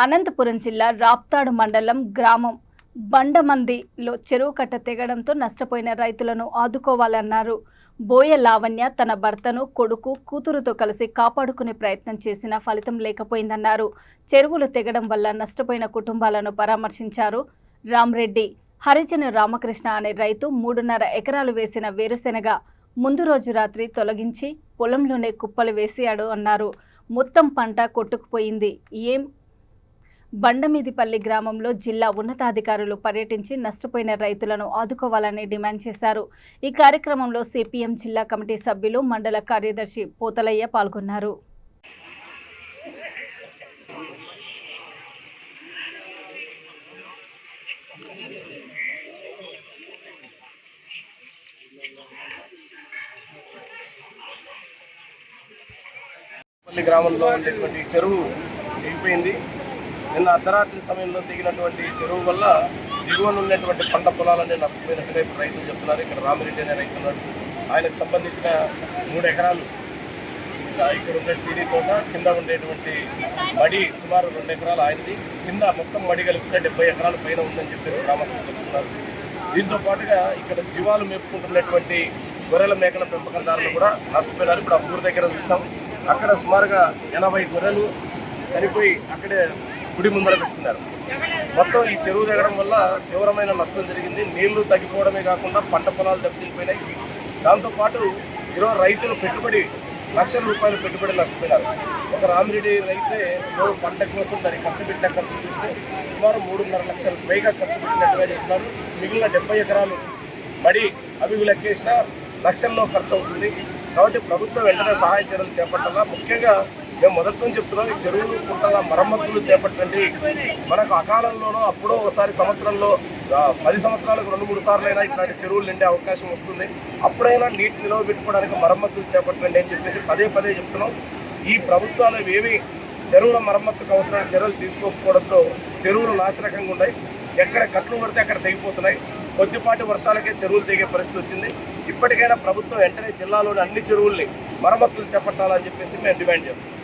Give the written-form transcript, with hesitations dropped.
అనంతపురం జిల్లా రాప్తాడు మండలం గ్రామం బండమందిలో చెరువు కట్ట తెగడంతో నష్టపోయిన రైతులను ఆదుకోవాలన్నారు. బోయ లావణ్య తన భర్తను, కొడుకు, కూతురుతో కలిసి కాపాడుకునే ప్రయత్నం చేసినా ఫలితం లేకపోయిందన్నారు. చెరువులు తెగడం వల్ల నష్టపోయిన కుటుంబాలను పరామర్శించారు. రామ్రెడ్డి హరిజన రామకృష్ణ అనే రైతు 3.5 ఎకరాలు వేసిన వేరుశెనగ ముందు రోజు రాత్రి తొలగించి పొలంలోనే కుప్పలు వేసాడు అన్నారు. మొత్తం పంట కొట్టుకుపోయింది. బండమీదిపల్లి గ్రామంలో జిల్లా ఉన్నతాధికారులు పర్యటించి నష్టపోయిన రైతులను ఆదుకోవాలని డిమాండ్ చేశారు. ఈ కార్యక్రమంలో సిపిఎం జిల్లా కమిటీ సభ్యులు, మండల కార్యదర్శి పోతలయ్య పాల్గొన్నారు. గ్రామంలో ఉండేటువంటి చెరువు తెగిపోయింది. నిన్న అర్ధరాత్రి సమయంలో తెగినటువంటి చెరువు వల్ల దిగువన ఉన్నటువంటి పంట పొలాలన్నీ నష్టపోయినట్టుగా ఇప్పుడు రైతులు చెప్తున్నారు. ఇక్కడ రామిరెడ్డి అనే రైతు ఉన్నాడు. ఆయనకు సంబంధించిన 3 ఎకరాలు ఇక్కడ ఉండే చీనీ తోట, కింద ఉండేటువంటి మడి సుమారు 2 ఎకరాలు ఆయనది, కింద మొత్తం మడి కలిపిస్తే 70 ఎకరాల పైన ఉందని చెప్పేసి గ్రామస్తులు చెప్తున్నారు. దీంతో పాటుగా ఇక్కడ జీవాలు మేపుకుంటున్నటువంటి గొర్రెల మేకల పెంపకందారులు కూడా నష్టపోయినారు. ఇప్పుడు ఆ ఊరి దగ్గర చూసాం, అక్కడ సుమారుగా 80 గొర్రెలు చనిపోయి అక్కడే గుడి ముందర పెట్టుకున్నారు. మొత్తం ఈ చెరువు తెగడం వల్ల తీవ్రమైన నష్టం జరిగింది. నీళ్లు తగ్గిపోవడమే కాకుండా పంట పొలాలు దెబ్బతిపోయినాయి. దాంతోపాటు ఈరోజు రైతులు పెట్టుబడి లక్షల రూపాయలు పెట్టుబడి నష్టపోయినారు. ఒక రామిరెడ్డి రైతే పంట కోసం దానికి ఖర్చు పెట్టిన ఖర్చు చూస్తే సుమారు 3.5 లక్షలకు పైగా ఖర్చు పెట్టినట్టుగా చెప్తున్నారు. మిగిలిన 70 ఎకరాలు మడి అవి లెక్కేసినా లక్షల్లో ఖర్చు అవుతుంది. కాబట్టి ప్రభుత్వం వెంటనే సహాయ చర్యలు చేపట్టాలా. ముఖ్యంగా మేము మొదటి నుంచి చెప్తున్నాం, ఈ చెరువులు కుంటల మరమ్మతులు చేపట్టండి. మనకు అకాలంలోనో అప్పుడో ఒకసారి సంవత్సరంలో 10 సంవత్సరాలకు 2-3 సార్లు అయినా ఇట్లాంటి చెరువులు నిండే అవకాశం వస్తుంది. అప్పుడైనా నీటి నిల్వ పెట్టుకోవడానికి మరమ్మతులు చేపట్టండి అని చెప్పేసి పదే చెప్తున్నాం. ఈ ప్రభుత్వాలు ఏవి చెరువుల మరమ్మతుకు అవసరమైన చర్యలు తీసుకోకపోవడంతో చెరువులు నాశనకంగా ఉన్నాయి. ఎక్కడ కట్లు పడితే అక్కడ తెగిపోతున్నాయి. కొద్దిపాటి వర్షాలకే చెరువులు తెగే పరిస్థితి వచ్చింది. ఇప్పటికైనా ప్రభుత్వం వెంటనే జిల్లాలోని అన్ని చెరువుల్ని మరమ్మతులు చేపట్టాలని చెప్పేసి మేము డిమాండ్ చేస్తాం.